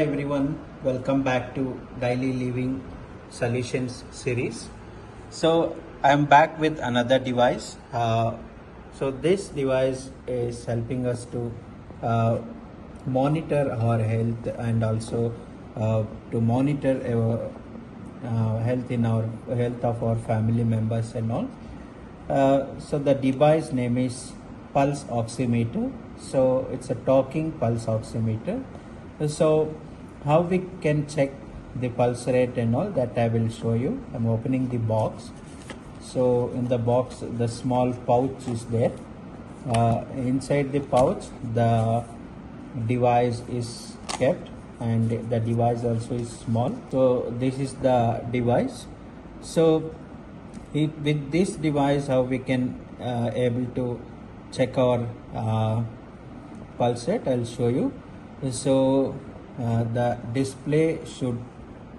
everyone, welcome back to Daily Living Solutions series. So I'm back with another device. So this device is helping us to monitor our health and also to monitor our health of our family members and all. So the device name is pulse oximeter. So it's a talking pulse oximeter. So how we can check the pulse rate and all that I will show you. I'm opening the box. So in the box the small pouch is there. Inside the pouch the device is kept, and the device also is small. So this is the device. So with this device how we can able to check our pulse rate, I'll show you. So the display should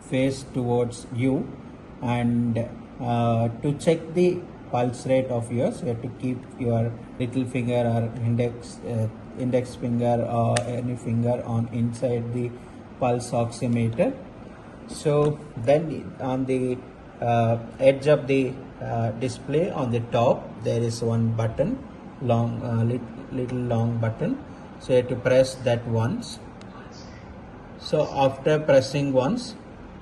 face towards you, and to check the pulse rate of yours you have to keep your little finger or index finger or any finger on inside the pulse oximeter. So then on the edge of the display on the top there is one button, little long button. So you have to press that once. So after pressing once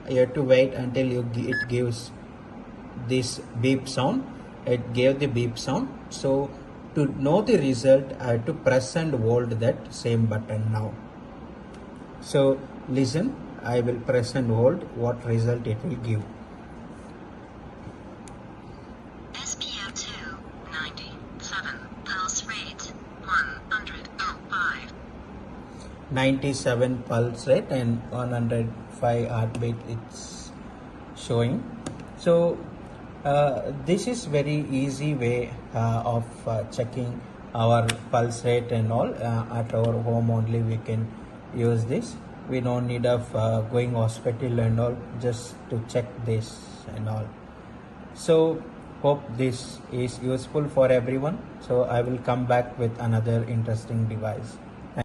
you have to wait until it gives this beep sound. It gave the beep sound. So to know the result I have to press and hold that same button now. So listen, I will press and hold what result it will give. SpO2 97, pulse rate 105. 97 pulse rate and 105 heartbeat it's showing. So this is very easy way of checking our pulse rate and all. At our home only we can use this. We don't need of going hospital and all just to check this and all. So hope this is useful for everyone. So I will come back with another interesting device.